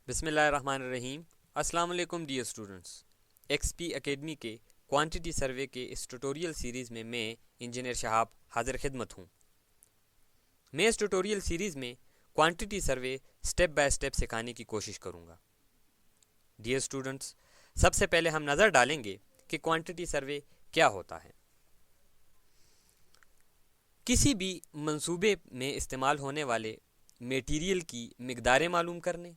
बिस्मिल्लाहिर्रहमानिर्रहीम। अस्सलाम वालेकुम डियर स्टूडेंट्स। एक्सपी एकेडमी के क्वांटिटी सर्वे के इस ट्यूटोरियल सीरीज़ में मैं इंजीनियर शहाब हाजिर खिदमत हूँ। मैं इस ट्यूटोरियल सीरीज़ में quantity survey step by step सिखाने की कोशिश करूँगा। डियर स्टूडेंट्स, सबसे पहले हम नज़र डालेंगे कि क्वांटिटी सर्वे क्या होता है। किसी भी मंसूबे में इस्तेमाल होने वाले मटेरियल की मिकदारें मालूम करने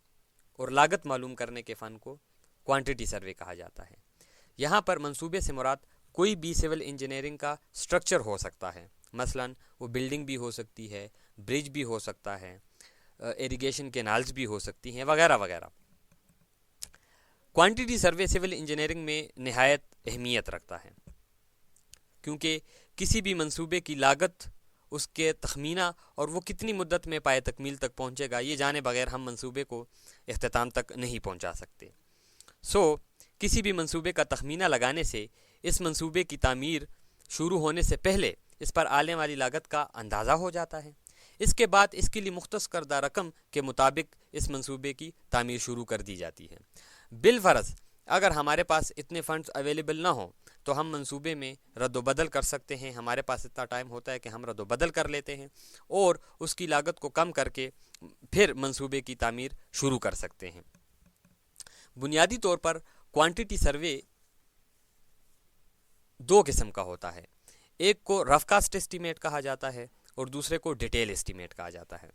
और लागत मालूम करने के फ़न को क्वांटिटी सर्वे कहा जाता है। यहाँ पर मंसूबे से मुराद कोई भी सिविल इंजीनियरिंग का स्ट्रक्चर हो सकता है। मसलन वो बिल्डिंग भी हो सकती है, ब्रिज भी हो सकता है, इरिगेशन कैनाल्स भी हो सकती हैं, वगैरह वगैरह। क्वांटिटी सर्वे सिविल इंजीनियरिंग में निहायत अहमियत रखता है, क्योंकि किसी भी मंसूबे की लागत, उसके तखमीना और वो कितनी मुद्दत में पाए तकमील तक पहुँचेगा, ये जाने बगैर हम मंसूबे को इख्तिताम तक नहीं पहुँचा सकते। किसी भी मंसूबे का तखमीना लगाने से इस मंसूबे की तामीर शुरू होने से पहले इस पर आने वाली लागत का अंदाज़ा हो जाता है। इसके बाद इसके लिए मुख्तस करदा रकम के मुताबिक इस मंसूबे की तामीर शुरू कर दी जाती है। बिलफर्ज अगर हमारे पास इतने फ़ंड्स अवेलेबल ना हो तो हम मंसूबे में रद्द-व-बदल कर सकते हैं। हमारे पास इतना टाइम होता है कि हम रद्द-व-बदल कर लेते हैं और उसकी लागत को कम करके फिर मंसूबे की तामीर शुरू कर सकते हैं। बुनियादी तौर पर क्वांटिटी सर्वे दो किस्म का होता है। एक को रफ कास्ट एस्टीमेट कहा जाता है और दूसरे को डिटेल एस्टीमेट कहा जाता है।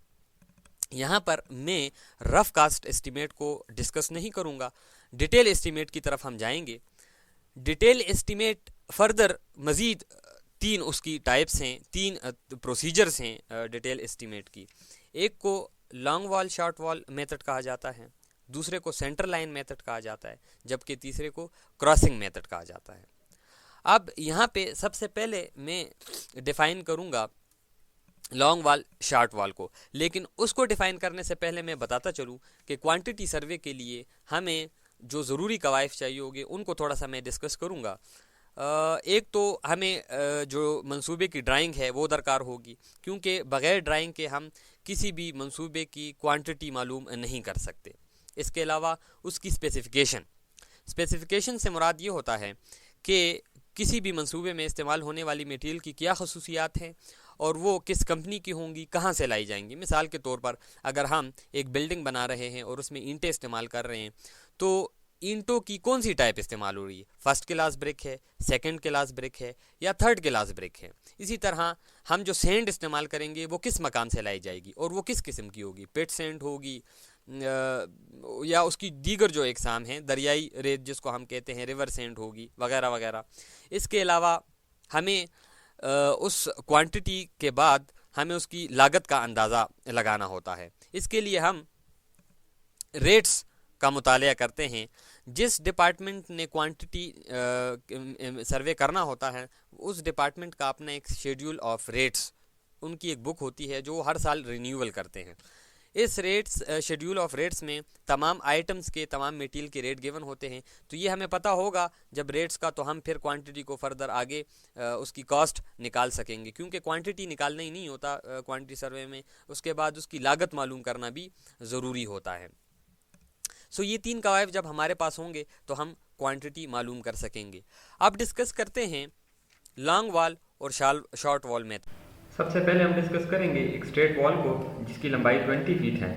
यहाँ पर मैं रफ कास्ट एस्टीमेट को डिस्कस नहीं करूँगा, डिटेल एस्टीमेट की तरफ हम जाएंगे। डिटेल एस्टीमेट फर्दर मज़ीद तीन उसकी टाइप्स हैं, तीन प्रोसीजर्स हैं डिटेल एस्टीमेट की। एक को long wall short wall method कहा जाता है, दूसरे को सेंटर लाइन मेथड कहा जाता है, जबकि तीसरे को क्रॉसिंग मेथड कहा जाता है। अब यहाँ पे सबसे पहले मैं डिफ़ाइन करूँगा लॉन्ग वॉल शॉर्ट वॉल को, लेकिन उसको डिफ़ाइन करने से पहले मैं बताता चलूँ कि क्वांटिटी सर्वे के लिए हमें जो ज़रूरी कवायद चाहिए होगी उनको थोड़ा सा मैं डिस्कस करूँगा। एक तो हमें जो मंसूबे की ड्राइंग है वो दरकार होगी, क्योंकि बग़ैर ड्राइंग के हम किसी भी मंसूबे की क्वांटिटी मालूम नहीं कर सकते। इसके अलावा उसकी स्पेसिफ़िकेशन से मुराद ये होता है कि किसी भी मंसूबे में इस्तेमाल होने वाली मटेरियल की क्या खसूसियात हैं और वो किस कंपनी की होंगी, कहाँ से लाई जाएंगी। मिसाल के तौर पर अगर हम एक बिल्डिंग बना रहे हैं और उसमें ईंटें इस्तेमाल कर रहे हैं तो ईंटों की कौन सी टाइप इस्तेमाल हो रही है, फर्स्ट क्लास ब्रिक है, सेकंड क्लास ब्रिक है या थर्ड क्लास ब्रिक है। इसी तरह हम जो सेंड इस्तेमाल करेंगे वो किस मकाम से लाई जाएगी और वो किस किस्म की होगी, पिट सेंड होगी या उसकी दीगर जो इकसाम हैं, दरियाई रेत जिसको हम कहते हैं, रिवर सेंड होगी, वगैरह वगैरह। इसके अलावा हमें उस क्वांटिटी के बाद हमें उसकी लागत का अंदाज़ा लगाना होता है। इसके लिए हम रेट्स का मुतालिया करते हैं। जिस डिपार्टमेंट ने क्वांटिटी सर्वे करना होता है उस डिपार्टमेंट का अपना एक शेड्यूल ऑफ रेट्स, उनकी एक बुक होती है जो हर साल रिन्यूअल करते हैं। इस शेड्यूल ऑफ रेट्स में तमाम आइटम्स के, तमाम मटेरियल के रेट गिवन होते हैं। तो ये हमें पता होगा जब रेट्स का, तो हम फिर क्वांटिटी को फर्दर आगे उसकी कॉस्ट निकाल सकेंगे, क्योंकि क्वांटिटी निकालना ही नहीं होता क्वांटिटी सर्वे में, उसके बाद उसकी लागत मालूम करना भी ज़रूरी होता है। ये तीन कवायद जब हमारे पास होंगे तो हम क्वांटिटी मालूम कर सकेंगे। अब डिस्कस करते हैं लॉन्ग वॉल और शॉर्ट वॉल मेथड। सबसे पहले हम डिस्कस करेंगे एक स्ट्रेट वॉल को जिसकी लंबाई 20 फीट है।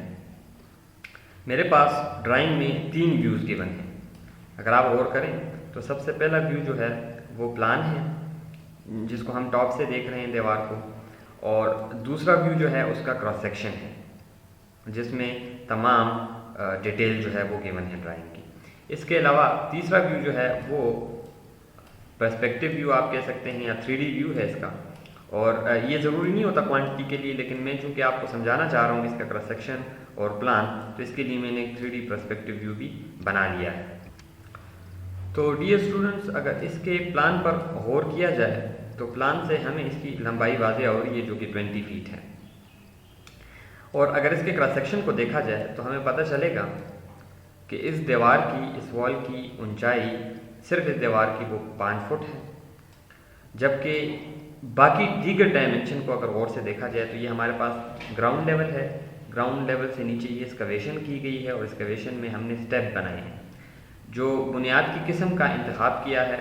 मेरे पास ड्राइंग में तीन व्यूज़ गिवन हैं। अगर आप गौर करें तो सबसे पहला व्यू जो है वो प्लान है, जिसको हम टॉप से देख रहे हैं दीवार को, और दूसरा व्यू जो है उसका क्रॉस सेक्शन है, जिसमें तमाम डिटेल जो है वो गिवन है ड्राइंग की। इसके अलावा तीसरा व्यू जो है वो पर्सपेक्टिव व्यू आप कह सकते हैं या 3D व्यू है इसका, और ये ज़रूरी नहीं होता क्वांटिटी के लिए, लेकिन मैं चूँकि आपको समझाना चाह रहा हूँ इसका क्रॉस सेक्शन और प्लान, तो इसके लिए मैंने एक 3D पर्सपेक्टिव व्यू भी बना लिया है। तो डियर स्टूडेंट्स, अगर इसके प्लान पर गौर किया जाए तो प्लान से हमें इसकी लंबाई वाज़ेह हो रही है जो कि 20 फीट है, और अगर इसके क्रॉस सेक्शन को देखा जाए तो हमें पता चलेगा कि इस दीवार की, इस वॉल की ऊंचाई सिर्फ इस दीवार की वो 5 फुट है, जबकि बाकी दीगर डायमेंशन को अगर गौर से देखा जाए तो ये हमारे पास ग्राउंड लेवल है। ग्राउंड लेवल से नीचे ये एक्सकवेशन की गई है और एक्सकवेशन में हमने स्टेप बनाए हैं। जो बुनियाद की किस्म का इंतखाब किया है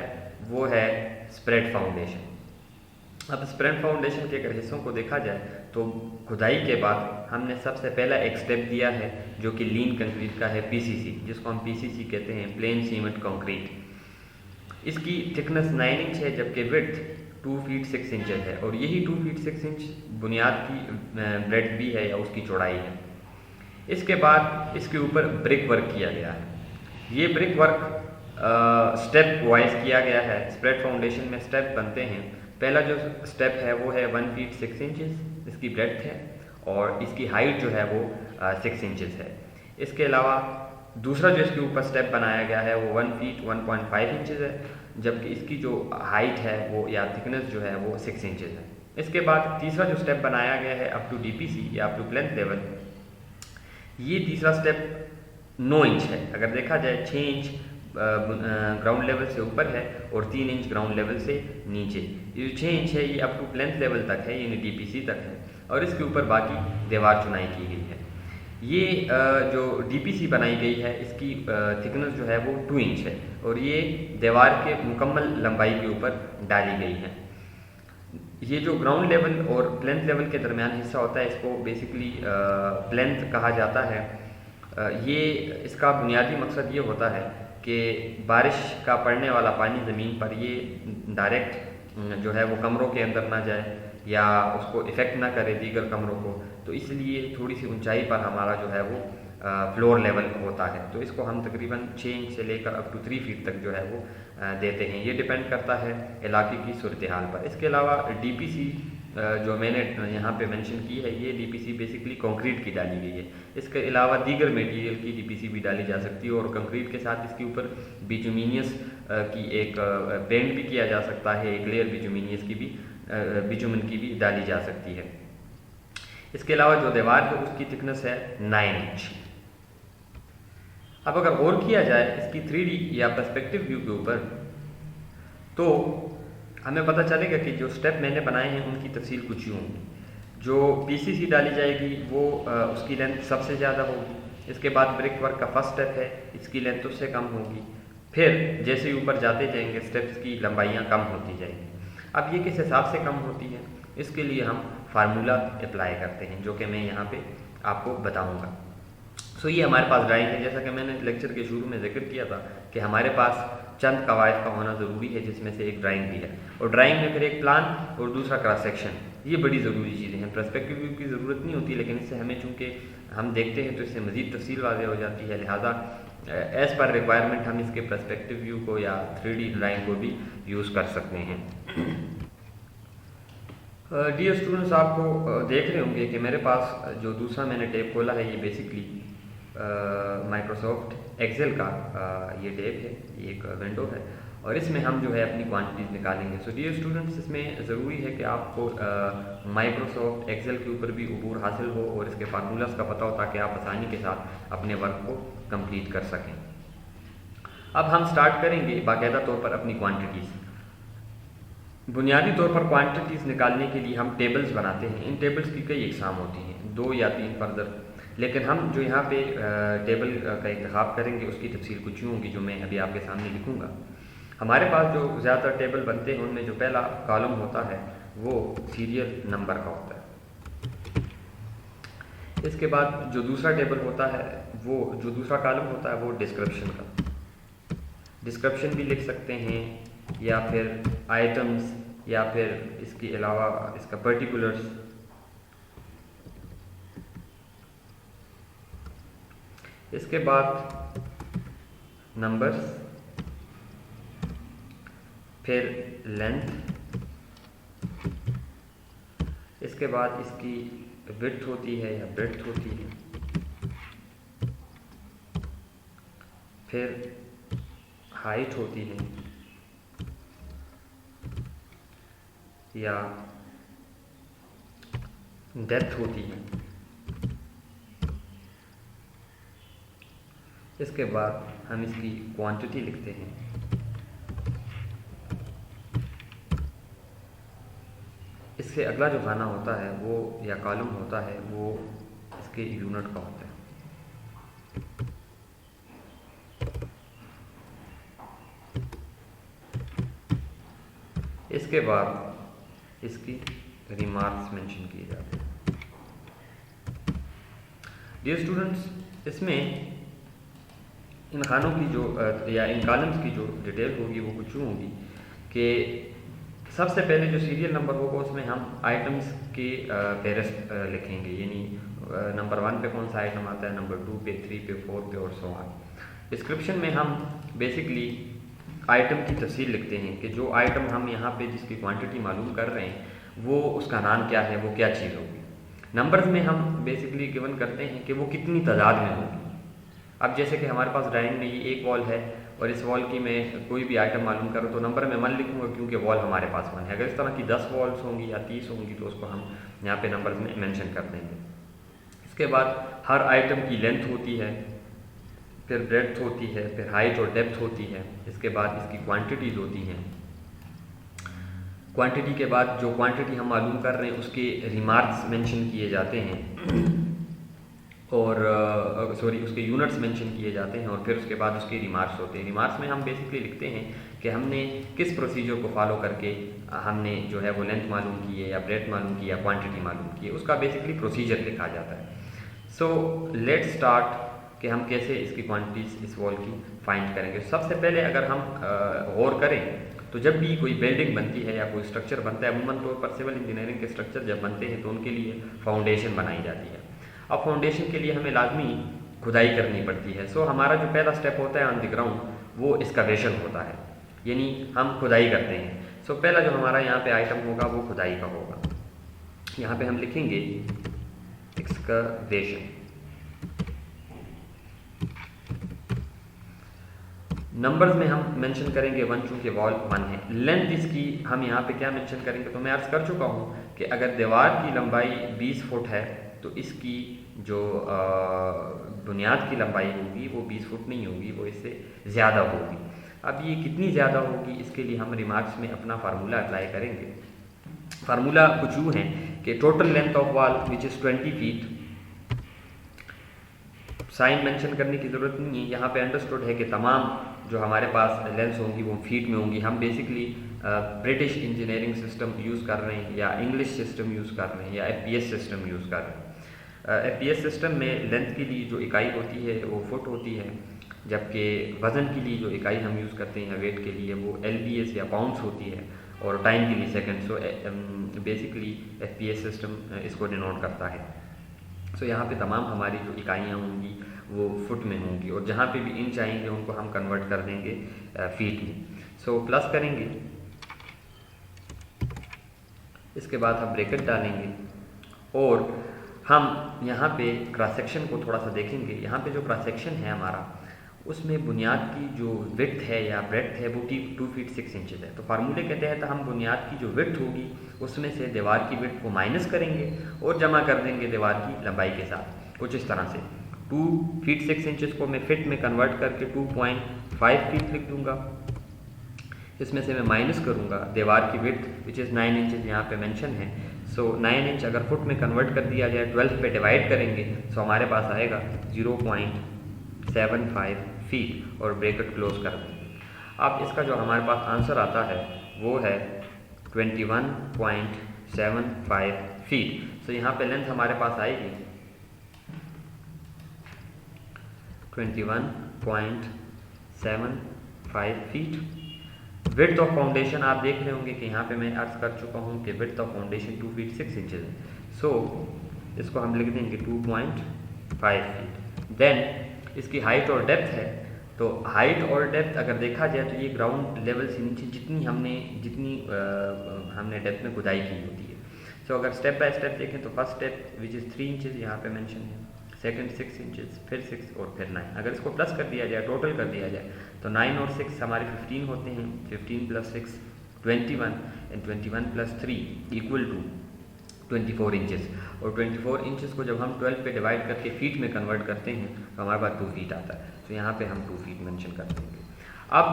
वो है स्प्रेड फाउंडेशन। अब स्प्रेड फाउंडेशन के अगर हिस्सों को देखा जाए तो खुदाई के बाद हमने सबसे पहला एक स्टेप दिया है जो कि लीन कंक्रीट का है, पीसीसी, जिसको हम पीसीसी कहते हैं, प्लेन सीमेंट कंक्रीट। इसकी थिकनेस 9 इंच है जबकि विड्थ 2 फीट 6 इंचेस है और यही 2 फीट 6 इंच बुनियाद की ब्रेड्थ भी है या उसकी चौड़ाई है। इसके बाद इसके ऊपर ब्रिक वर्क किया गया है। ये ब्रिक वर्क स्टेप वाइज किया गया है। स्प्रेड फाउंडेशन में स्टेप बनते हैं। पहला जो स्टेप है वो है 1 फीट 6 इंचेस इसकी ब्रेड्थ है और इसकी हाइट जो है वो 6 इंचेस है। इसके अलावा दूसरा जो इसके ऊपर स्टेप बनाया गया है वो 1 फीट 1.5 इंचेस है जबकि इसकी जो हाइट है वो या थिकनेस जो है वो 6 इंचेस है। इसके बाद तीसरा जो स्टेप बनाया गया है अप टू डीपीसी या अप टू प्लेंथ लेवल, ये तीसरा स्टेप 9 इंच है। अगर देखा जाए 6 इंच ग्राउंड लेवल से ऊपर है और 3 इंच ग्राउंड लेवल से नीचे। ये जो 6 इंच है ये अप टू प्लेंथ लेवल तक है, यानी डीपीसी तक है और इसके ऊपर बाकी दीवार चुनाई की गई है। ये जो डीपीसी बनाई गई है इसकी थिकनेस जो है वो 2 इंच है और ये दीवार के मुकम्मल लंबाई के ऊपर डाली गई है। ये जो ग्राउंड लेवल और प्लेंथ लेवल के दरमियान हिस्सा होता है इसको बेसिकली प्लेंथ कहा जाता है। ये इसका बुनियादी मकसद ये होता है कि बारिश का पड़ने वाला पानी ज़मीन पर ये डायरेक्ट जो है वो कमरों के अंदर ना जाए या उसको इफ़ेक्ट ना करे दीगर कमरों को, तो इसलिए थोड़ी सी ऊंचाई पर हमारा जो है वो फ्लोर लेवल होता है। तो इसको हम तकरीबन 6 इंच से लेकर अप टू 3 फीट तक जो है वो देते हैं। ये डिपेंड करता है इलाके की सूरत हाल पर। इसके अलावा डीपीसी जो मैंने यहाँ पे मेंशन की है ये डीपीसी बेसिकली कंक्रीट की डाली गई है। इसके अलावा दीगर मटेरियल की डीपीसी भी डाली जा सकती है और कंक्रीट के साथ इसके ऊपर बिटुमिनियस की एक पेंट भी किया जा सकता है, एक लेयर बिटुमिनियस की भी बिटुमिन की भी डाली जा सकती है। इसके अलावा जो दीवार है उसकी थिकनेस है 9 इंच। अब अगर गौर किया जाए इसकी 3D या पर्सपेक्टिव व्यू के ऊपर तो हमें पता चलेगा कि जो स्टेप मैंने बनाए हैं उनकी तफसील कुछ यूँ होगी। जो पीसीसी डाली जाएगी वो उसकी लेंथ सबसे ज़्यादा होगी। इसके बाद ब्रिक वर्क का फर्स्ट स्टेप है, इसकी लेंथ उससे कम होगी। फिर जैसे ही ऊपर जाते जाएंगे स्टेप्स की लंबाइयाँ कम होती जाएंगी। अब ये किस हिसाब से कम होती है इसके लिए हम फार्मूला अप्लाई करते हैं जो कि मैं यहाँ पे आपको बताऊँगा। सो ये हमारे पास ड्राइंग है। जैसा कि मैंने लेक्चर के शुरू में जिक्र किया था कि हमारे पास चंद कवायद का होना ज़रूरी है जिसमें से एक ड्राइंग भी है और ड्राइंग में फिर एक प्लान और दूसरा क्रॉस सेक्शन, ये बड़ी ज़रूरी चीज़ें हैं। पर्सपेक्टिव व्यू की ज़रूरत नहीं होती लेकिन इससे हमें चूँकि हम देखते हैं तो इससे मज़ीद तफसील वाज़ेह हो जाती है, लिहाजा एज़ पर रिक्वायरमेंट हम इसके पर्सपेक्टिव व्यू को या 3D ड्राइंग को भी यूज़ कर सकते हैं। डियर स्टूडेंट्स, आपको देख रहे होंगे कि मेरे पास जो दूसरा मैंने टैब खोला है ये बेसिकली माइक्रोसॉफ्ट एक्सेल का ये टैब है, ये एक विंडो है और इसमें हम जो है अपनी क्वांटिटीज़ निकालेंगे। सो डियर स्टूडेंट्स, इसमें ज़रूरी है कि आपको माइक्रोसॉफ्ट एक्सेल के ऊपर भी अबूर हासिल हो और इसके फार्मूलाज का पता हो ताकि आप आसानी के साथ अपने वर्क को कंप्लीट कर सकें। अब हम स्टार्ट करेंगे बाकायदा तौर पर अपनी क्वांटिटीज़। बुनियादी तौर पर क्वांटिटीज़ निकालने के लिए हम टेबल्स बनाते हैं। इन टेबल्स की कई इकसाम होती हैं, 2 या 3 फर्दर, लेकिन हम जो यहाँ पे टेबल का इंतखाब करेंगे उसकी तफसील कुछ यूँ होगी जो मैं अभी आपके सामने लिखूँगा। हमारे पास जो ज़्यादातर टेबल बनते हैं उनमें जो पहला कॉलम होता है वो सीरियल नंबर का होता है। इसके बाद जो दूसरा टेबल होता है वो जो दूसरा कॉलम होता है वो डिस्क्रिप्शन का, डिस्क्रिप्शन भी लिख सकते हैं या फिर आइटम्स या फिर इसके अलावा इसका पर्टिकुलर्स। इसके बाद नंबर्स, फिर लेंथ, इसके बाद इसकी विड्थ होती है या ब्रेड्थ होती है, फिर हाइट होती है या डेप्थ होती है। इसके बाद हम इसकी क्वांटिटी लिखते हैं। इससे अगला जो खाना होता है वो या कॉलम होता है वो इसके यूनिट का होता है। इसके बाद इसकी रिमार्क्स मेंशन किए जाते हैं। डियर स्टूडेंट्स, इसमें इन खानों की जो या इन कॉलम्स की जो डिटेल होगी वो कुछ यूँ होगी कि सबसे पहले जो सीरियल नंबर होगा उसमें हम आइटम्स के फेहरिस्त लिखेंगे, यानी नंबर 1 पे कौन सा आइटम आता है, नंबर 2 पे, 3 पे, 4 पे और सो ऑन। डिस्क्रिप्शन में हम बेसिकली आइटम की तफसील लिखते हैं कि जो आइटम हम यहाँ पे जिसकी क्वांटिटी मालूम कर रहे हैं वो उसका नाम क्या है, वो क्या चीज़ होगी। नंबर्स में हम बेसिकली गिवन करते हैं कि वो कितनी तादाद में होगी। अब जैसे कि हमारे पास ड्राइंग में ये एक वॉल है और इस वॉल की मैं कोई भी आइटम मालूम करूँ तो नंबर में 1 लिखूँगा क्योंकि वॉल हमारे पास 1 है। अगर इस तरह की 10 वॉल्स होंगी या 30 होंगी तो उसको हम यहाँ पे नंबर्स में मेंशन कर देंगे। इसके बाद हर आइटम की लेंथ होती है, फिर ब्रेड्थ होती है, फिर हाइट और डेप्थ होती है। इसके बाद इसकी क्वांटिटीज़ होती हैं। क्वांटिटी के बाद जो क्वांटिटी हम मालूम कर रहे हैं उसके रिमार्क्स मेंशन किए जाते हैं और उसके यूनिट्स मेंशन किए जाते हैं और फिर उसके बाद उसके रिमार्क्स होते हैं। रिमार्क्स में हम बेसिकली लिखते हैं कि हमने किस प्रोसीजर को फॉलो करके हमने जो है वो लेंथ मालूम की है या ब्रेड्थ मालूम की या क्वांटिटी मालूम की है, उसका बेसिकली प्रोसीजर लिखा जाता है। सो लेट्स स्टार्ट कि हम कैसे इसकी क्वांटिटीज इस वॉल की फाइंड करेंगे। सबसे पहले अगर हम गौर करें तो जब भी कोई बिल्डिंग बनती है या कोई स्ट्रक्चर बनता है, अमूमन तौर पर सिविल इंजीनियरिंग के स्ट्रक्चर जब बनते हैं तो उनके लिए फाउंडेशन बनाई जाती है। अब फाउंडेशन के लिए हमें लाजमी खुदाई करनी पड़ती है। सो हमारा जो पहला स्टेप होता है ऑन द ग्राउंड वो एक्सकवेशन होता है, यानी हम खुदाई करते हैं। सो पहला जो हमारा यहाँ पे आइटम होगा वो खुदाई का होगा। यहाँ पे हम लिखेंगे एक्सकवेशन। नंबर्स में हम मेंशन करेंगे 1 चूँकि वॉल 1 है। लेंथ इसकी हम यहाँ पे क्या मेंशन करेंगे, तो मैं अर्ज़ कर चुका हूँ कि अगर दीवार की लंबाई 20 फुट है तो इसकी जो बुनियाद की लंबाई होगी वो 20 फुट नहीं होगी, वो इससे ज़्यादा होगी। अब ये कितनी ज़्यादा होगी इसके लिए हम रिमार्क्स में अपना फार्मूला अप्लाई करेंगे। फार्मूला कुछ यूँ है कि total length of wall which is 20 feet, sign mention करने की ज़रूरत नहीं है, यहाँ पे अंडरस्टूड है कि तमाम जो हमारे पास लेंस होंगी वो फीट में होंगी। हम basically British engineering system use कर रहे हैं या इंग्लिश सिस्टम यूज़ कर रहे हैं या FPS सिस्टम यूज़ कर रहे हैं। FPS सिस्टम में लेंथ के लिए जो इकाई होती है वो फुट होती है, जबकि वज़न के लिए जो इकाई हम यूज़ करते हैं वेट के लिए वो LBS या पाउंड्स होती है और टाइम के लिए second. So basically FPS system इसको डिनोट करता है। सो यहाँ पे तमाम हमारी जो इकाइयाँ होंगी वो फुट में होंगी और जहाँ पे भी इंच आएंगे उनको हम कन्वर्ट कर देंगे फीट में। सो प्लस करेंगे, इसके बाद हम ब्रैकेट डालेंगे और हम यहाँ पे क्रॉस सेक्शन को थोड़ा सा देखेंगे। यहाँ पे जो क्रॉस सेक्शन है हमारा उसमें बुनियाद की जो विड्थ है या ब्रेड्थ है वो 2 फीट 6 इंचेस है। तो फार्मूले के तहत हम बुनियाद की जो विड्थ होगी उसमें से दीवार की विड्थ को माइनस करेंगे और जमा कर देंगे दीवार की लंबाई के साथ, कुछ इस तरह से। 2 फीट 6 इंचेस को मैं फिट में कन्वर्ट करके 2.5 फीट लिख दूंगा। इसमें से मैं माइनस करूंगा दीवार की विड्थ विच इज़ 9 इंचेस, यहाँ पे मेंशन है। सो 9 इंच अगर फुट में कन्वर्ट कर दिया जाए 12 पे डिवाइड करेंगे तो हमारे पास आएगा 0.75 फीट और ब्रैकेट क्लोज कर देंगे। अब इसका जो हमारे पास आंसर आता है वो है 21.75 फीट। सो यहाँ पे लेंथ हमारे पास आएगी 21.75 फीट। विड्थ ऑफ फाउंडेशन आप देख रहे होंगे कि यहाँ पे मैं अर्ज कर चुका हूँ कि width of foundation 2 feet 6 inches है। सो इसको हम लिख देंगे 2.5 फीट। देन इसकी हाइट और डेप्थ है, तो हाइट और डेप्थ अगर देखा जाए तो ये ग्राउंड लेवल से नीचे जितनी हमने डेप्थ में खुदाई की होती है। सो अगर स्टेप बाय स्टेप देखें तो first step which is 3 inches यहाँ पे मेंशन है, सेकंड 6 इंचेस, फिर 6 और फिर 9। अगर इसको प्लस कर दिया जाए, टोटल कर दिया जाए तो 9 और 6 हमारे 15 होते हैं, 15 + 6 21 एंड 21 + 3 इक्वल टू 24 इंचेस। और 24 इंचेस को जब हम 12 पे डिवाइड करके फीट में कन्वर्ट करते हैं तो हमारे पास 2 फीट आता है। तो यहाँ पे हम 2 फीट मेंशन कर देंगे। अब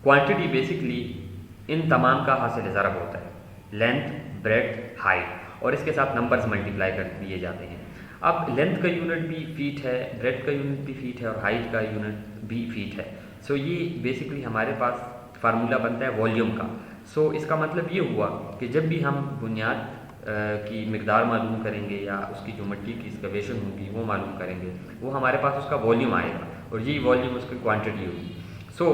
क्वांटिटी बेसिकली इन तमाम का हासिल ज़रब होता है, लेंथ, ब्रेड्थ, हाइट, और इसके साथ नंबर्स मल्टीप्लाई कर दिए जाते हैं। अब लेंथ का यूनिट भी फीट है, ब्रेथ का यूनिट भी फीट है और हाइट का यूनिट भी फीट है। सो ये बेसिकली हमारे पास फार्मूला बनता है वॉल्यूम का। सो इसका मतलब ये हुआ कि जब भी हम बुनियाद की मिकदार मालूम करेंगे या उसकी जो मिट्टी की एक्सकवेशन होगी वो मालूम करेंगे, वो हमारे पास उसका वॉल्यूम आएगा और यही वॉल्यूम उसकी क्वांटिटी होगी। सो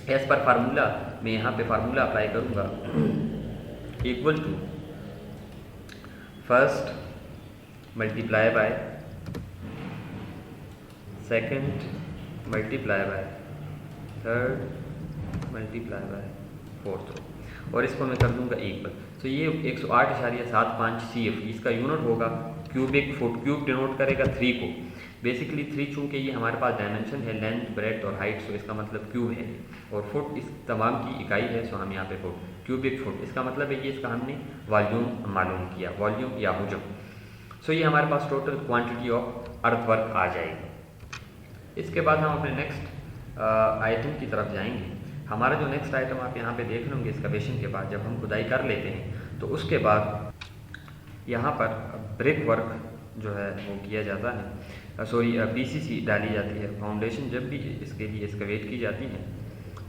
एज पर फार्मूला मैं यहाँ पे फार्मूला अप्लाई करूँगा, equal to first multiply by second multiply by third multiply by fourth row, और इसको मैं कर दूंगा इक्वल। तो ये 108.75 CF इसका यूनिट होगा क्यूबिक फुट। क्यूब डिनोट करेगा 3 को, बेसिकली 3 चूँकि ये हमारे पास डायमेंशन है लेंथ ब्रेथ और हाइट, सो इसका मतलब क्यूब है, और फुट इस तमाम की इकाई है, सो हम यहाँ पे फुट क्यूबिक फुट, इसका मतलब है कि इसका हमने वॉल्यूम मालूम किया, वॉल्यूम या हुजम। सो ये हमारे पास टोटल क्वांटिटी ऑफ अर्थवर्क आ जाएगी। इसके बाद हम अपने नेक्स्ट आइटम की तरफ जाएंगे। हमारा जो नेक्स्ट आइटम आप यहाँ पे देख रहे होंगे एक्सकवेशन के बाद जब हम खुदाई कर लेते हैं तो उसके बाद यहाँ पर ब्रिक वर्क जो है वो किया जाता है, सॉरी PCC डाली जाती है। फाउंडेशन जब भी इसके लिए एक्सकवेट की जाती है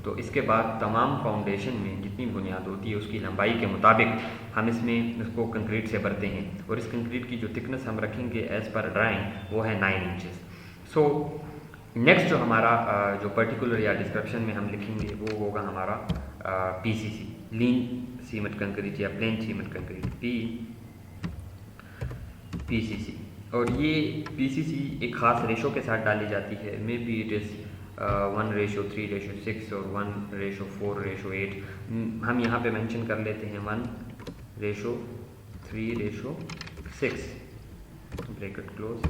तो इसके बाद तमाम फाउंडेशन में जितनी बुनियाद होती है उसकी लंबाई के मुताबिक हम इसमें इसको कंक्रीट से भरते हैं, और इस कंक्रीट की जो थिकनेस हम रखेंगे एज़ पर ड्राइंग वो है 9 इंचेस। सो नेक्स्ट जो हमारा जो पर्टिकुलर या डिस्क्रिप्शन में हम लिखेंगे वो होगा हमारा PCC, लीन सीमेंट कंक्रीट या प्लेन सीमेंट कंक्रीट, PCC। और ये PCC एक ख़ास रेशो के साथ डाली जाती है, मे बी इट इज़ 1:3:6 और 1:4:8। हम यहाँ पे मेंशन कर लेते हैं 1:3:6 ब्रैकेट क्लोज।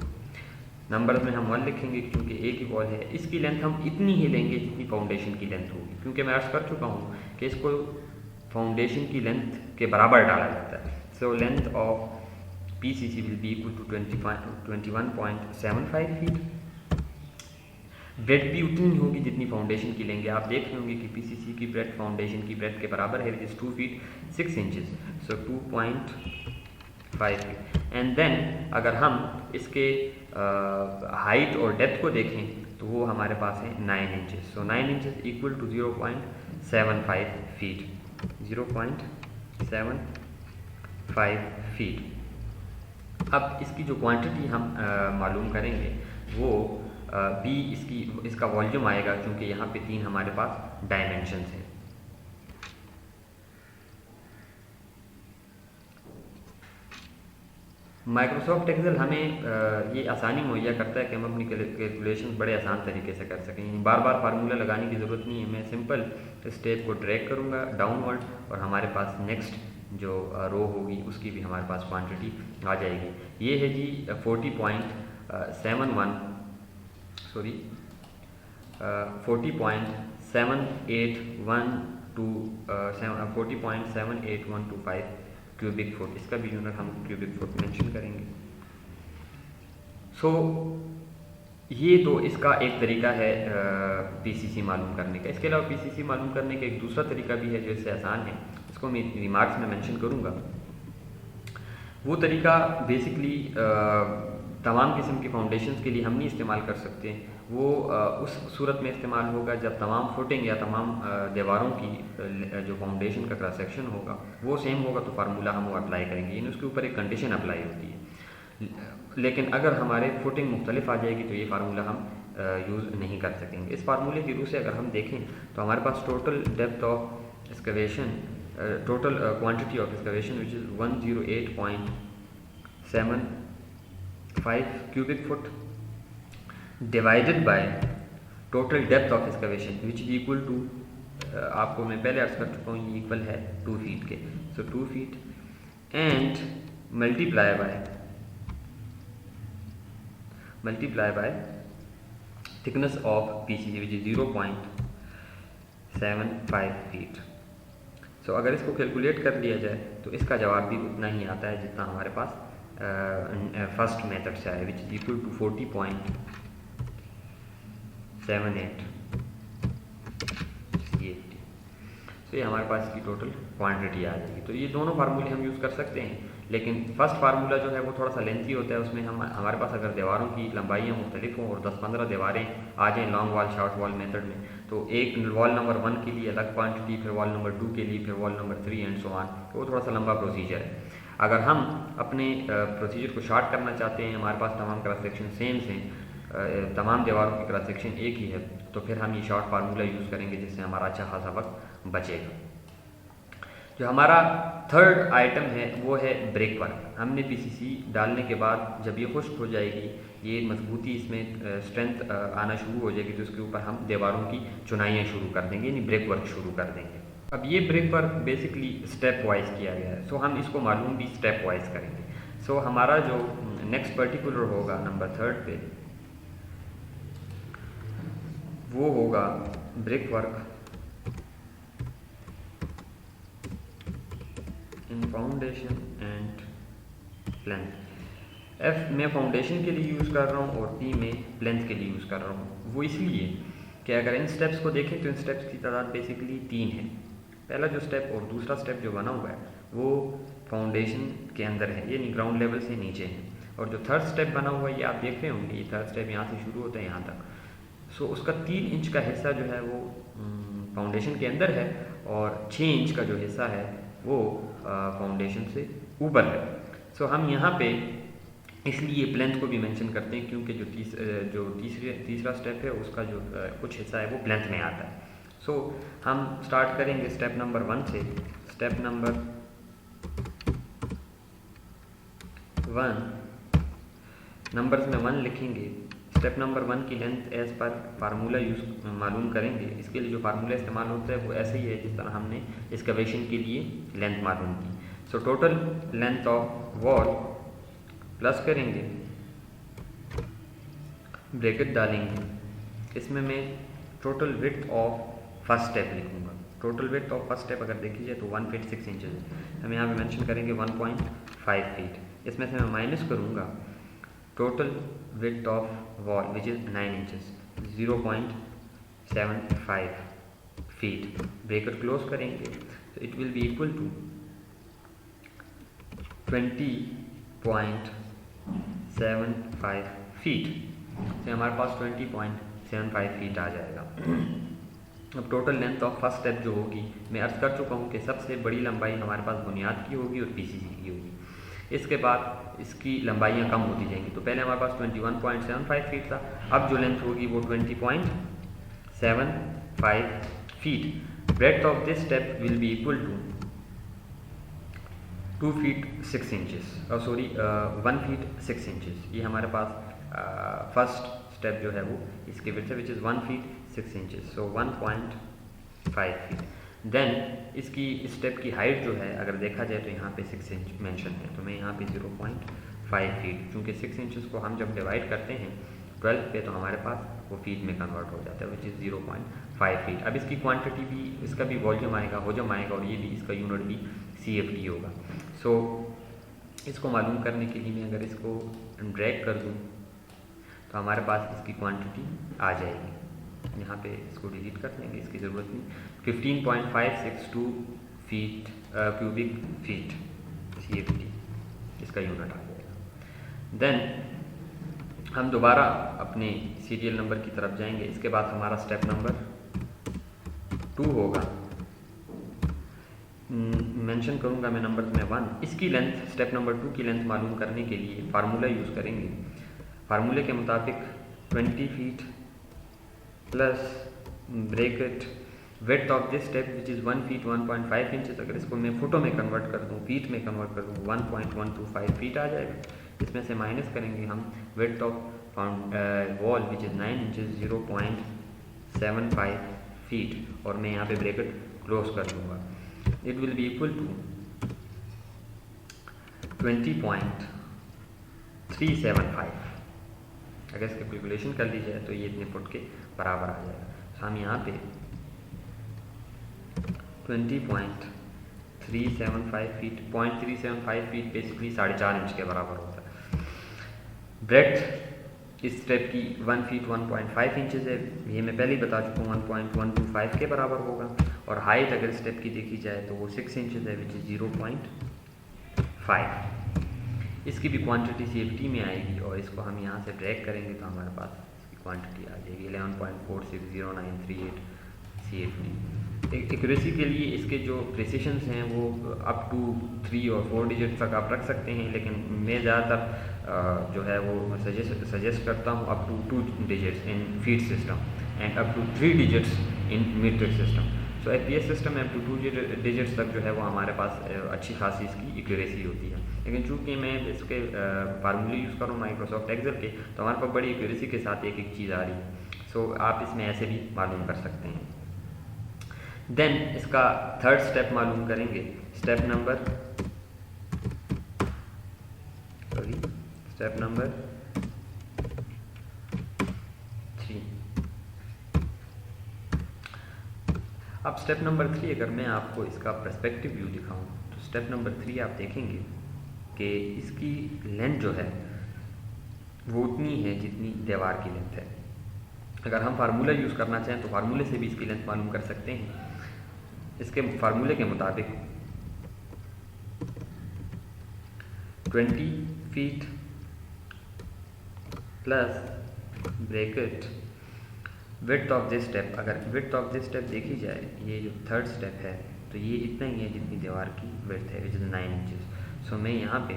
नंबर में हम 1 लिखेंगे क्योंकि एक ही वॉल है। इसकी लेंथ हम इतनी ही लेंगे जितनी फाउंडेशन की लेंथ होगी, क्योंकि मैं अर्ज कर चुका हूँ कि इसको फाउंडेशन की लेंथ के बराबर डाला जाता है। So length of PCC will be equal to 21.75 feet. Breadth भी उतनी होगी जितनी फाउंडेशन की लेंगे। आप देख रहे होंगे कि PCC की ब्रेथ फाउंडेशन की ब्रेथ के बराबर है, is 2 feet 6 inches, so 2.5 feet. And then अगर हम इसके हाइट और डेप्थ को देखें तो वो हमारे पास है 9 inches. So 9 inches equal to 0.75 feet, 0.75 feet. अब इसकी जो क्वांटिटी हम मालूम करेंगे वो B इसका वॉल्यूम आएगा, क्योंकि यहाँ पे 3 हमारे पास डायमेंशंस हैं। माइक्रोसॉफ्ट एक्सेल हमें ये आसानी मुहैया करता है कि हम अपनी कैलकुलेशन बड़े आसान तरीके से कर सकें। बार बार फार्मूला लगाने की ज़रूरत नहीं है। मैं सिंपल स्टेप को ड्रैग करूँगा डाउनवर्ड और हमारे पास नेक्स्ट जो रो होगी उसकी भी हमारे पास क्वांटिटी आ जाएगी। ये है जी 40.7812 40.7812 क्यूबिक फुट, इसका भी यूनिट हम क्यूबिक फुट मेंशन करेंगे। सो ये तो इसका एक तरीका है PCC मालूम करने का। इसके अलावा PCC मालूम करने का एक दूसरा तरीका भी है जो इससे आसान है, इसको मैं रिमार्क्स में मेंशन करूँगा। वो तरीका बेसिकली तमाम किस्म के फाउंडेशंस के लिए हम नहीं इस्तेमाल कर सकते। वो उस सूरत में इस्तेमाल होगा जब तमाम फुटिंग या तमाम दीवारों की जो फाउंडेशन का क्रॉस सेक्शन होगा वो सेम होगा, तो फार्मूला हम वो अप्लाई करेंगे, यानी उसके ऊपर एक कंडीशन अप्लाई होती है। लेकिन अगर हमारे फुटिंग मुख्तलिफ आ जाएगी तो ये फार्मूला हम यूज़ नहीं कर सकेंगे। इस फार्मूले की रूह से अगर हम देखें तो हमारे पास total depth of excavation, total quantity of excavation which is 108.75 cubic foot divided by total depth of excavation which is equal to, आपको मैं पहले अर्ज कर चुका हूँ, ये इक्वल है 2 फीट के। So 2 feet and multiply by thickness of PCC which is 0.75 feet. सो अगर इसको कैलकुलेट कर लिया जाए तो इसका जवाब भी उतना ही आता है जितना हमारे पास फर्स्ट मेथड से आया, which is equal to 40.78 CFT। तो ये हमारे पास इसकी टोटल क्वांटिटी आ जाएगी। तो ये दोनों फार्मूले हम यूज़ कर सकते हैं, लेकिन फर्स्ट फार्मूला जो है वो थोड़ा सा लेंथी होता है, उसमें हमारे पास अगर दीवारों की लंबाइयाँ मुख्तलिफ हों और 10-15 दीवारें आ जाएँ long wall short wall method में, तो एक वॉल नंबर 1 के लिए अलग क्वांटिटी, फिर वॉल नंबर 2 के लिए, फिर wall number 3 and so on, तो वो थोड़ा सा लंबा प्रोसीजर है। अगर हम अपने प्रोसीजर को शार्ट करना चाहते हैं, हमारे पास तमाम क्रॉस सेक्शन सेम हैं, तमाम दीवारों की क्रॉस सेक्शन एक ही है, तो फिर हम ये शॉर्ट फार्मूला यूज़ करेंगे जिससे हमारा अच्छा खासा वक्त बचेगा। जो हमारा थर्ड आइटम है वो है ब्रेक वर्क। हमने पीसीसी डालने के बाद जब ये खुश्क हो जाएगी, ये मजबूती इसमें स्ट्रेंथ आना शुरू हो जाएगी, तो उसके ऊपर हम दीवारों की चुनाइयाँ शुरू कर देंगे, यानी ब्रेक वर्क शुरू कर देंगे। अब ये brick work basically step wise किया गया है, सो हम इसको मालूम भी स्टेप वाइज करेंगे। सो हमारा जो नेक्स्ट पर्टिकुलर होगा नंबर 3 पे, वो होगा brick work in foundation and plinth. एफ मैं फाउंडेशन के लिए यूज़ कर रहा हूँ और पी में प्लेंथ के लिए यूज़ कर रहा हूँ। वो इसलिए कि अगर इन स्टेप्स को देखें तो इन स्टेप्स की तादाद बेसिकली 3 है। पहला जो स्टेप और दूसरा स्टेप जो बना हुआ है वो फाउंडेशन के अंदर है, यानी ग्राउंड लेवल से नीचे है, और जो थर्ड स्टेप बना हुआ है ये आप देख रहे होंगे, ये थर्ड स्टेप यहाँ से शुरू होता है यहाँ तक। सो उसका 3 इंच का हिस्सा जो है वो फाउंडेशन के अंदर है और 6 इंच का जो हिस्सा है वो फाउंडेशन से ऊपर है। सो हम यहाँ पे इसलिए प्लेंथ को भी मेंशन करते हैं क्योंकि जो तीसरा स्टेप है उसका जो कुछ हिस्सा है वो प्लेंथ में आता है। सो हम स्टार्ट करेंगे स्टेप नंबर 1 से। स्टेप नंबर 1 नंबर्स में 1 लिखेंगे। स्टेप नंबर 1 की length as per formula use मालूम करेंगे। इसके लिए जो फार्मूला इस्तेमाल होता है वो ऐसे ही है जिस तरह हमने एक्सकवेशन के लिए लेंथ मालूम की। So total length of wall plus करेंगे, ब्रैकेट डालेंगे, इसमें मैं total width of first step लिखूंगा। Total width of first step अगर देखी जाए तो 1 फीट 6 इंचेस है, हम यहाँ पे मेंशन करेंगे 1.5 फीट। इसमें से मैं माइनस करूँगा total width of wall which is 9 inches, 0.75 feet. Bracket close करेंगे तो it will be equal to 20.75 feet. तो हमारे पास 20.75 फीट आ जाएगा। अब total length of first step जो होगी, मैं अर्ज कर चुका हूँ कि सबसे बड़ी लंबाई हमारे पास बुनियाद की होगी और पीसीसी की होगी। इसके बाद इसकी लंबाइयाँ कम होती जाएंगी। तो पहले हमारे पास 21.75 फीट था, अब जो लेंथ होगी वो 20.75 feet. Breadth of this step will be equal to 2 feet 6 inches, sorry 1 feet 6 inches. ये हमारे पास फर्स्ट स्टेप जो है वो इसके विड्थ है which is 1 feet 6 inches, so 1.5 feet. Then इसकी स्टेप की हाइट जो है अगर देखा जाए तो यहाँ पे 6 इंच मेंशन है, तो मैं यहाँ पे 0.5 फीट, क्योंकि 6 इंचेस को हम जब डिवाइड करते हैं 12 पे तो हमारे पास वो फीट में कन्वर्ट हो जाता है विच इज़ 0.5 फीट। अब इसकी क्वांटिटी भी, इसका भी वॉल्यूम आएगा, होजम आएगा, और ये भी इसका यूनिट भी CFT होगा। सो इसको मालूम करने के लिए मैं अगर इसको ड्रैग कर दूँ तो हमारे पास इसकी क्वांटिटी आ जाएगी। यहाँ पे इसको डिलीट कर देंगे, इसकी ज़रूरत नहीं। 15.562 फीट क्यूबिक फीट CFT इसका यूनिट आ जाएगा। देन हम दोबारा अपने सीरियल नंबर की तरफ जाएंगे। इसके बाद हमारा स्टेप नंबर 2 होगा, मेंशन करूँगा मैं नंबर में 1। इसकी लेंथ, स्टेप नंबर 2 की लेंथ मालूम करने के लिए फार्मूला यूज़ करेंगे। फार्मूले के मुताबिक 20 feet plus bracket width of this step which is 1 feet 1.5 inches. अगर इसको मैं फुटों में कन्वर्ट कर दूँ, फीट में कन्वर्ट कर दूँ, 1.125 फीट आ जाएगा। इसमें से माइनस करेंगे हम width of wall which is 9 inches, 0.75 feet, और मैं यहाँ पे ब्रैकेट क्लोज कर दूँगा। It will be equal to 20.375। अगर इसकी कैलकुलेशन कर ली जाए तो ये इतने फुट के बराबर आ जाएगा। तो हम यहाँ पे 20.375 फीट, 0.375 फीट बेसिकली 4.5 इंच के बराबर होता है। ब्रेड्थ इस स्टेप की 1 फीट 1.5 इंचेस है, ये मैं पहले ही बता चुका हूँ, 1.125 के बराबर होगा। और हाइट अगर स्टेप की देखी जाए तो वो 6 इंचेस है विच इज़ 0.5। इसकी भी क्वांटिटी CFT में आएगी और इसको हम यहाँ से ड्रैग करेंगे तो हमारे पास इसकी क्वांटिटी आ जाएगी 11.460938 CFT। एक्यूरेसी के लिए इसके जो प्रिसिशंस हैं वो अप टू 3 और 4 डिजिट तक आप रख सकते हैं, लेकिन मैं ज़्यादातर जो है वो सजेस्ट करता हूँ up to 2 digits in feet system and up to 3 digits in metric system. So FPS system में अप टू 2 डिजिट्स तक जो है वो हमारे पास अच्छी खासी इसकी एक्यूरेसी होती है। लेकिन चूँकि मैं इसके फार्मूले यूज़ करूँ माइक्रोसॉफ्ट एक्सेल के, तो हमारे पास बड़ी एक्यूरेसी के साथ एक एक चीज़ आ रही है। सो आप इसमें ऐसे भी मालूम कर सकते हैं। देन इसका थर्ड स्टेप मालूम करेंगे, स्टेप नंबर 3। अब स्टेप नंबर 3 अगर मैं आपको इसका पर्सपेक्टिव व्यू दिखाऊं तो स्टेप नंबर 3 आप देखेंगे कि इसकी लेंथ जो है वो उतनी है जितनी दीवार की लेंथ है। अगर हम फार्मूला यूज़ करना चाहें तो फार्मूले से भी इसकी लेंथ मालूम कर सकते हैं। इसके फार्मूले के मुताबिक 20 feet plus bracket width of this step. अगर विड्थ ऑफ दिस स्टेप देखी जाए, ये जो थर्ड स्टेप है तो ये इतना ही है जितनी दीवार की विड्थ है, विच इज़ 9 इंचेस। सो मैं यहाँ पे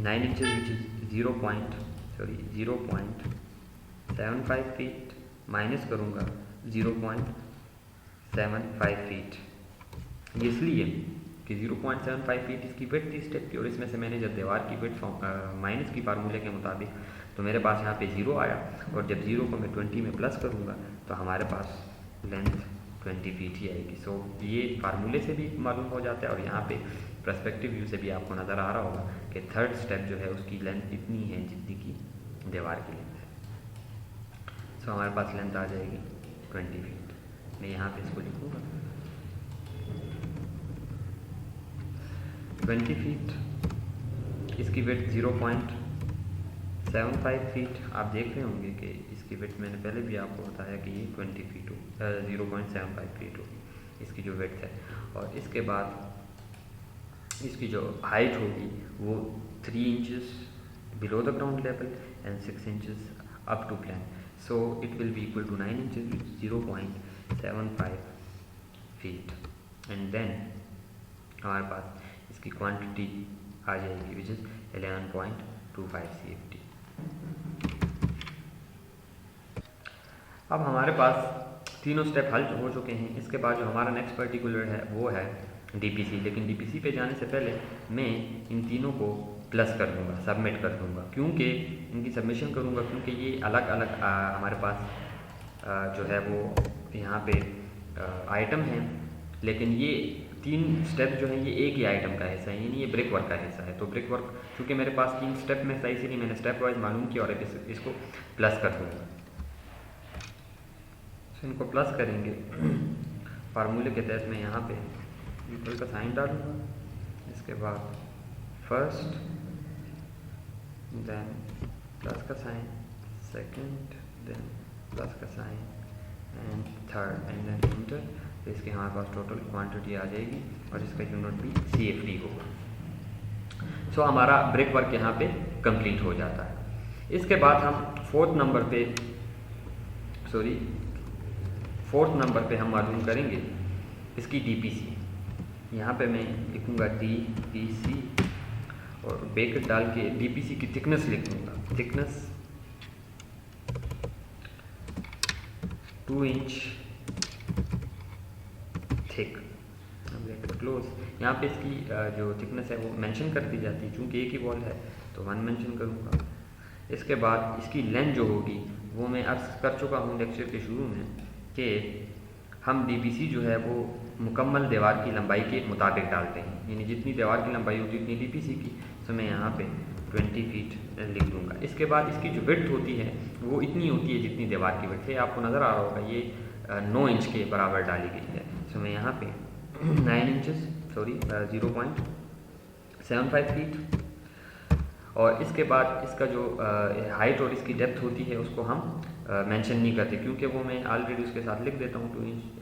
9 inches which is 0.75 feet minus करूँगा 0.75 फीट। ये इसलिए कि 0.75 फीट इसकी विड्थ थी स्टेप की, और इसमें से मैंने जब दीवार की विड्थ माइनस की फार्मूले के मुताबिक तो मेरे पास यहाँ पे 0 आया, और जब 0 को मैं 20 में प्लस करूँगा तो हमारे पास लेंथ 20 फीट ही आएगी। सो ये फार्मूले से भी मालूम हो जाता है, और यहाँ पे पर्सपेक्टिव व्यू से भी आपको नज़र आ रहा होगा कि थर्ड स्टेप जो है उसकी लेंथ इतनी है जितनी की दीवार की लेंथ है। सो हमारे पास लेंथ आ जाएगी 20 फीट। मैं यहाँ पे इसको लिखूँगा 20 फीट, इसकी विड्थ 0.75 फीट। आप देख रहे होंगे कि इसकी विड्थ मैंने पहले भी आपको बताया कि ये 20 फीट हो 0.75 फीट हो इसकी जो विड्थ है। और इसके बाद इसकी जो हाइट होगी वो 3 inches below the ground level and 6 inches up to plane. So it will be equal to 9 inches which 0.75 feet. And then हमारे पास इसकी क्वांटिटी आ जाएगी विच इज़ 11.25 CFT। अब हमारे पास तीनों स्टेप हल हो चुके हैं। इसके बाद जो हमारा नेक्स्ट पर्टिकुलर है वो है DPC। लेकिन DPC पे जाने से पहले मैं इन तीनों को प्लस कर दूंगा, सबमिट कर दूंगा। क्योंकि इनकी सबमिशन करूंगा क्योंकि ये अलग अलग हमारे पास जो है वो यहाँ पे आइटम हैं, लेकिन ये 3 स्टेप जो है ये एक ही आइटम का हिस्सा है, यानी ये ब्रिक वर्क का हिस्सा है। तो ब्रिक वर्क चूँकि मेरे पास 3 स्टेप में था, इसीलिए मैंने स्टेप वाइज मालूम किया और इसको प्लस कर दूँगा। तो इनको प्लस करेंगे फार्मूले के तहत मैं यहाँ पे इक्वल का साइन डालूँगा, इसके बाद फर्स्ट, देन प्लस का साइन, सेकंड, देन प्लस का sign and third, and then enter. तो इसके हमारे पास टोटल क्वांटिटी आ जाएगी और इसका यूनिट भी CFT होगा। सो हमारा ब्रिक वर्क यहाँ पे कंप्लीट हो जाता है। इसके बाद हम फोर्थ नंबर पे हम मालूम करेंगे इसकी DPC। यहाँ पे मैं लिखूँगा DPC और ब्रैकेट डाल के DPC की थिकनेस लिखूँगा, thickness 2 inch thick, bracket close. यहाँ पे इसकी जो थिकनेस है वो मेंशन कर दी जाती है, चूँकि एक ही वॉल है तो 1 मेंशन करूँगा। इसके बाद इसकी लेंथ जो होगी वो मैं अर्ज कर चुका हूँ लेक्चर के शुरू में कि हम DPC जो है वो मुकम्मल दीवार की लंबाई के मुताबिक डालते हैं, यानी जितनी दीवार की लंबाई होती है उतनी DPC की। तो मैं यहाँ पे 20 फीट लिख दूँगा। इसके बाद इसकी जो विड्थ होती है वो इतनी होती है जितनी दीवार की विड्थ है। आपको नज़र आ रहा होगा ये 9 इंच के बराबर डाली गई है। तो मैं यहाँ पे 0.75 फीट, और इसके बाद इसका जो हाइट और इसकी डेप्थ होती है उसको हम मेंशन नहीं करते, क्योंकि वो मैं ऑलरेडी उसके साथ लिख देता हूँ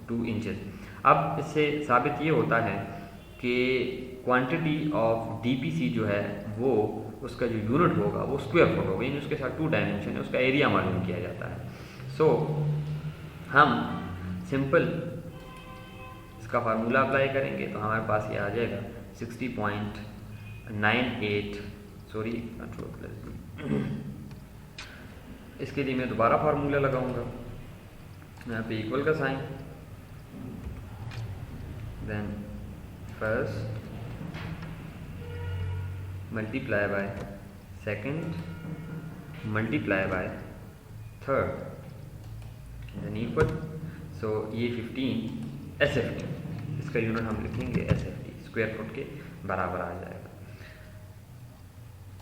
2 इंचेस। अब इससे साबित ये होता है कि क्वांटिटी ऑफ DPC जो है वो उसका जो यूनिट होगा वो स्क्वायर फुट होगा, यानी उसके साथ 2 डायमेंशन है, उसका एरिया मालूम किया जाता है। सो हम सिंपल इसका फार्मूला अप्लाई करेंगे तो हमारे पास ये आ जाएगा 60.98, सॉरी कंट्रोल प्लस डी। इसके लिए मैं दोबारा फार्मूला लगाऊंगा, यहाँ पे इक्वल का sign, then first multiply by second multiply by third, then equal. So ये 15 SFT, इसका यूनिट हम लिखेंगे SFT, स्क्वायर फुट के बराबर आ जाएगा।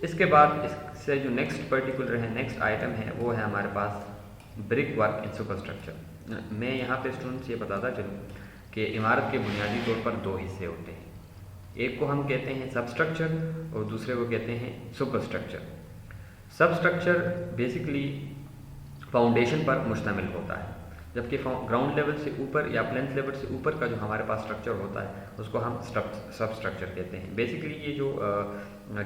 इसके बाद इससे जो नेक्स्ट पर्टिकुलर है, नेक्स्ट आइटम है, वो है हमारे पास ब्रिक वर्क इन सुपरस्ट्रक्चर। मैं यहाँ पे स्टूडेंट्स ये बताता चलूँ कि इमारत के बुनियादी तौर पर 2 हिस्से होते हैं, एक को हम कहते हैं सबस्ट्रक्चर और दूसरे को कहते हैं सुपरस्ट्रक्चर। सबस्ट्रक्चर बेसिकली फाउंडेशन पर मुश्तमिल होता है, जबकि ग्राउंड लेवल से ऊपर या प्लेंथ लेवल से ऊपर का जो हमारे पास स्ट्रक्चर होता है उसको हम सबस्ट्रक्चर कहते हैं। बेसिकली ये जो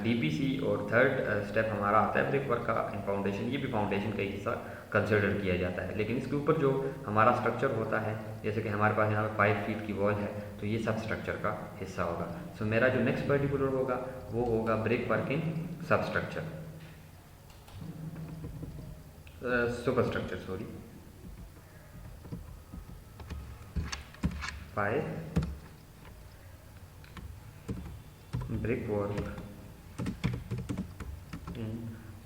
DPC और थर्ड स्टेप हमारा आता है ब्रिक वर्क का इन फाउंडेशन, ये भी फाउंडेशन का एक हिस्सा कंसिडर किया जाता है, लेकिन इसके ऊपर जो हमारा स्ट्रक्चर होता है, जैसे कि हमारे पास यहाँ पर 5 फीट की वॉल है, तो ये सब स्ट्रक्चर का हिस्सा होगा। सो मेरा जो नेक्स्ट पर्टिकुलर होगा वो होगा brick work in substructure, superstructure, sorry 5 brick work in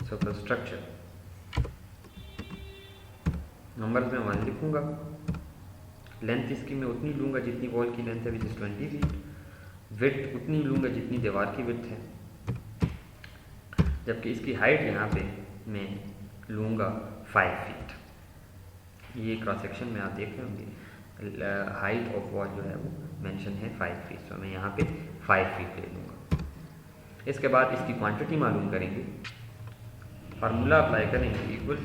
superstructure। Numbers में 1 लिखूंगा, लेंथ इसकी मैं उतनी लूंगा जितनी वॉल की लेंथ है, विच इज 20 फीट, विड्थ उतनी लूंगा जितनी दीवार की विड्थ है, जबकि इसकी हाइट यहाँ पे मैं लूंगा 5 फीट। ये क्रॉस सेक्शन में आप देख रहे होंगे, हाइट ऑफ वॉल जो है वो मेंशन है 5 फीट, तो मैं यहाँ पे 5 फीट ले लूँगा। इसके बाद इसकी क्वांटिटी मालूम करेंगे, फार्मूला अप्लाई करेंगे, इक्वल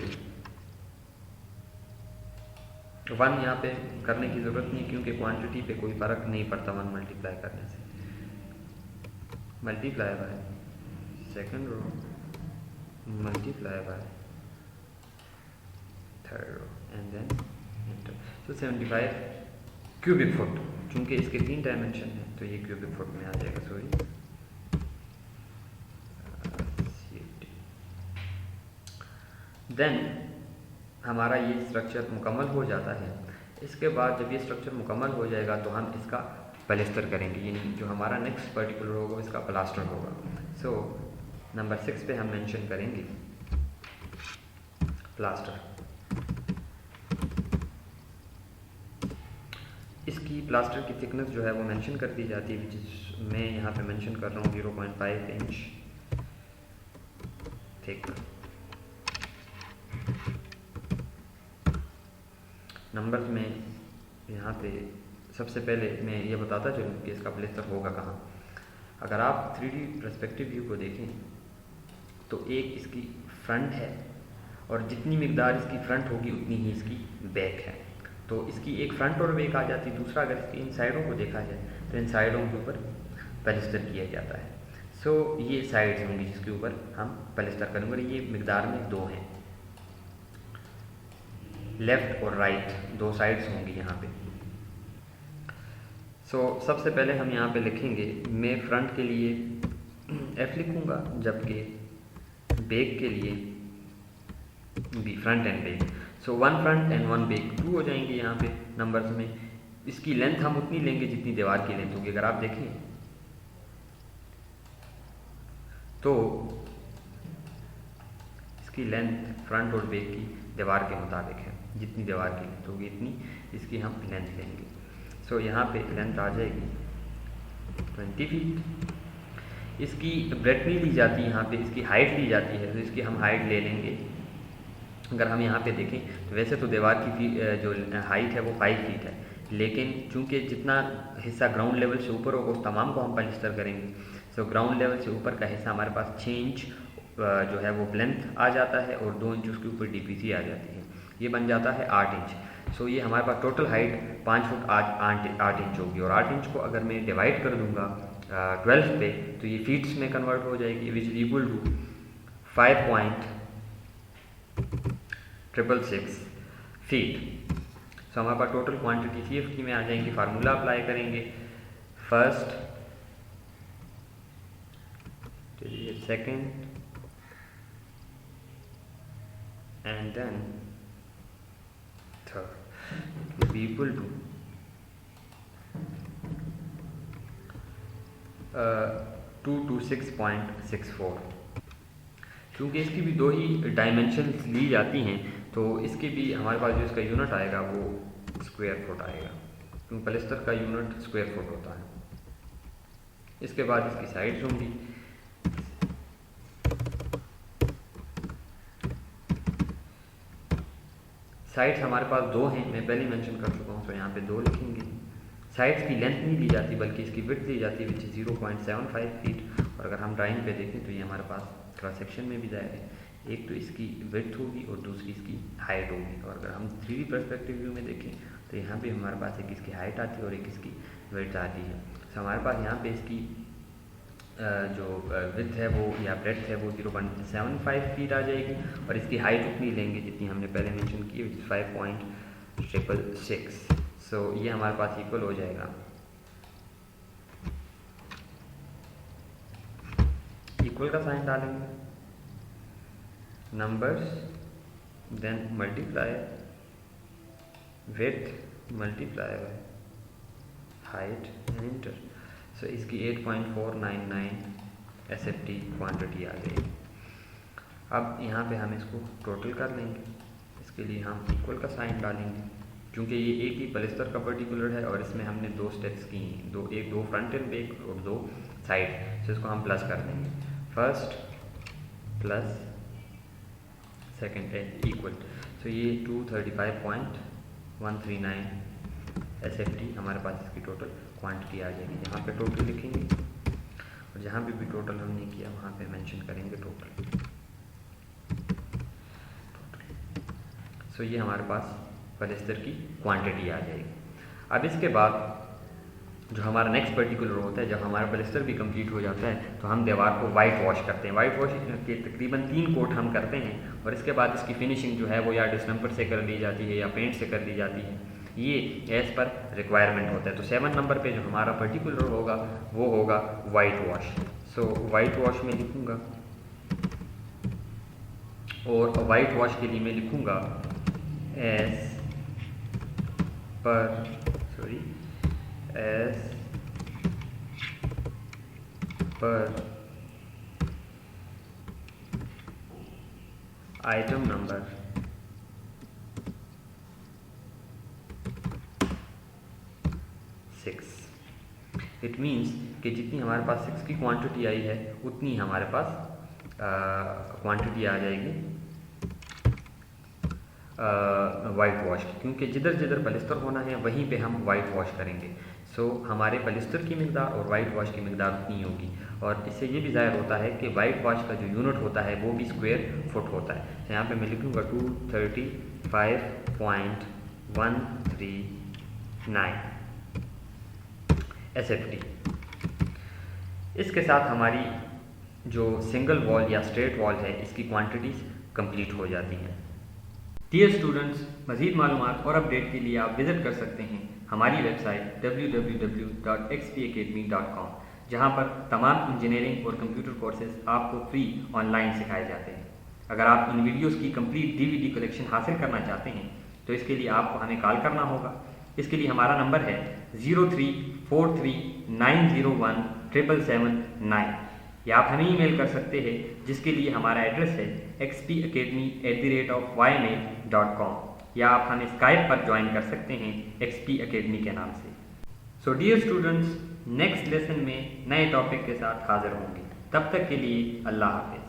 टू 1 यहाँ पे करने की ज़रूरत नहीं क्योंकि क्वांटिटी पे कोई फ़र्क नहीं पड़ता 1 मल्टीप्लाई करने से, multiply by second row multiply by third row and then enter. तो 75 क्यूबिक फुट, चूँकि इसके 3 डायमेंशन है तो ये क्यूबिक फुट में आ जाएगा, सॉरी। देन हमारा ये स्ट्रक्चर मुकम्मल हो जाता है। इसके बाद जब ये स्ट्रक्चर मुकम्मल हो जाएगा तो हम इसका प्लास्टर करेंगे, यानी जो हमारा नेक्स्ट पर्टिकुलर होगा इसका प्लास्टर होगा। सो नंबर 6 पे हम मेंशन करेंगे प्लास्टर। इसकी प्लास्टर की थिकनेस जो है वो मेंशन कर दी जाती है, विच मैं यहाँ पे मेंशन कर रहा हूँ 0.5 इंच थिक। नंबर्स में यहाँ पे सबसे पहले मैं ये बताता चलूँ कि इसका प्लास्टर होगा कहाँ। अगर आप 3D पर्सपेक्टिव व्यू को देखें तो एक इसकी फ्रंट है और जितनी मिकदार इसकी फ्रंट होगी उतनी ही इसकी बैक है, तो इसकी एक फ्रंट और बैक आ जाती है। दूसरा अगर इसकी इन साइडों को देखा जाए तो इन साइडों के ऊपर प्लास्टर किया जाता है। सो ये साइड्स होंगी जिसके ऊपर हम प्लास्टर करेंगे और ये मिकदार में 2 हैं, लेफ़्ट और राइट 2 साइड्स होंगी यहाँ पे। सो सबसे पहले हम यहाँ पे लिखेंगे, मैं फ्रंट के लिए F लिखूँगा, जबकि बैक के लिए B, फ्रंट एंड बैक। सो 1 फ्रंट एंड 1 बैक 2 हो जाएंगे यहाँ पे नंबर्स में। इसकी लेंथ हम उतनी लेंगे जितनी दीवार की लेंथ होगी। अगर आप देखें तो इसकी लेंथ फ्रंट और बैक की दीवार के मुताबिक है, जितनी दीवार की लेंथ होगी इतनी इसकी हम लेंथ लेंगे। सो यहाँ पे लेंथ आ जाएगी 20 फीट। इसकी ब्रेड्थ नहीं ली जाती, यहाँ पे इसकी हाइट ली जाती है, तो इसकी हम हाइट ले लेंगे। अगर हम यहाँ पे देखें तो वैसे तो दीवार की जो हाइट है वो 5 फीट है, लेकिन चूंकि जितना हिस्सा ग्राउंड लेवल से ऊपर होगा उस तमाम को हम प्लास्टर करेंगे। सो ग्राउंड लेवल से ऊपर का हिस्सा हमारे पास 6 इंच जो है वो प्लेंथ आ जाता है और 2 इंच उसके ऊपर DPC आ जाती है, ये बन जाता है 8 इंच। सो ये हमारे पास टोटल हाइट 5 फुट 8 इंच होगी और 8 इंच को अगर मैं डिवाइड कर दूंगा 12 पे, तो ये फीट्स में कन्वर्ट हो जाएगी, which is equal to 5.666 feet. So हमारे पास टोटल क्वांटिटी CFT में आ जाएंगी। फार्मूला अप्लाई करेंगे, first, second and then third, equal to 226.64। क्योंकि इसकी भी दो ही डायमेंशंस ली जाती हैं, तो इसके भी हमारे पास जो इसका यूनिट आएगा वो स्क्वायर फुट आएगा, क्योंकि पलस्तर का यूनिट स्क्वायर फुट होता है। इसके बाद इसकी साइड्स होंगी, साइड्स हमारे पास दो हैं, मैं पहले मेंशन कर चुका हूँ, तो यहाँ पे 2 लिखेंगे। साइड्स की लेंथ नहीं ली जाती बल्कि इसकी विड्थ दी जाती है, विच इज 0.75 फीट। और अगर हम ड्राइंग पे देखें तो ये हमारे पास क्रॉस सेक्शन में भी जाएगा, एक तो इसकी विड्थ होगी और दूसरी इसकी हाइट होगी। और अगर हम 3D पर्सपेक्टिव व्यू में देखें तो यहाँ पे हमारे पास एक इसकी हाइट आती है और एक इसकी विड्थ आती है। तो हमारे पास यहाँ पे इसकी जो विड्थ है वो या ब्रेड्थ है वो 0.75 फीट आ जाएगी, और इसकी हाइट उतनी लेंगे जितनी हमने पहले मेंशन की, विच इज 5.666। सो ये हमारे पास इक्वल हो जाएगा, इक्वल का साइन डालेंगे, numbers, then multiply width multiply by height and enter. So इसकी 8.499 SFT क्वांटिटी आ जाएगी। अब यहाँ पे हम इसको टोटल कर लेंगे, इसके लिए हम इक्वल का साइन डालेंगे, क्योंकि ये एक ही पलस्तर का पर्टिकुलर है और इसमें हमने 2 स्टेप्स की हैं, दो फ्रंट एंड बैक और 2 साइड। तो इसको हम प्लस कर देंगे, फर्स्ट प्लस सेकेंड इक्वल। तो ये 235.139 SFT हमारे पास इसकी टोटल क्वांटिटी आ जाएगी। यहाँ पे टोटल लिखेंगे और जहाँ पे भी टोटल हमने किया वहाँ पे मेंशन करेंगे टोटल। सो ये हमारे पास पलस्तर की क्वांटिटी आ जाएगी। अब इसके बाद जो हमारा नेक्स्ट पर्टिकुलर होता है, जब हमारा पलस्तर भी कंप्लीट हो जाता है तो हम दीवार को वाइट वॉश करते हैं। वाइट वॉश के तकरीबन 3 कोट हम करते हैं, और इसके बाद इसकी फिनिशिंग जो है वो या डिस्टेम्पर से कर दी जाती है या पेंट से कर दी जाती है, ये एज़ पर रिक्वायरमेंट होता है। तो 7 नंबर पे जो हमारा पर्टिकुलर होगा वो होगा white wash. So white wash में लिखूँगा, और वाइट वॉश के लिए मैं लिखूँगा as per item number 6। It means कि जितनी हमारे पास 6 की क्वांटिटी आई है उतनी हमारे पास क्वांटिटी आ जाएगी वाइट वॉश की, क्योंकि जिधर जिधर पलस्तर होना है वहीं पे हम वाइट वॉश करेंगे। सो हमारे पलस्तर की मिकदार और वाइट वॉश की मिकदार उतनी होगी, और इससे ये भी ज़ाहिर होता है कि वाइट वॉश का जो यूनिट होता है वो भी स्क्वायर फुट होता है। तो यहाँ पे मैं लिखूँगा 235.139 SFT। इसके साथ हमारी जो सिंगल वॉल या स्ट्रेट वॉल है इसकी क्वांटिटीज़ कंप्लीट हो जाती हैं। डियर स्टूडेंट्स, मज़ीद मालूमात और अपडेट के लिए आप विज़िट कर सकते हैं हमारी वेबसाइट www.xpacademy.com, जहां पर तमाम इंजीनियरिंग और कंप्यूटर कोर्सेज आपको फ्री ऑनलाइन सिखाए जाते हैं। अगर आप इन वीडियोस की कंप्लीट DVD कलेक्शन हासिल करना चाहते हैं तो इसके लिए आपको हमें कॉल करना होगा। इसके लिए हमारा नंबर है 0343901779, या आप हमें ईमेल कर सकते हैं जिसके लिए हमारा एड्रेस है xpacademy@ymail.com, या आप हमें स्काइप पर ज्वाइन कर सकते हैं XP Academy के नाम से। So dear students, next lesson में नए टॉपिक के साथ हाजिर होंगे। तब तक के लिए अल्लाह हाफिज़।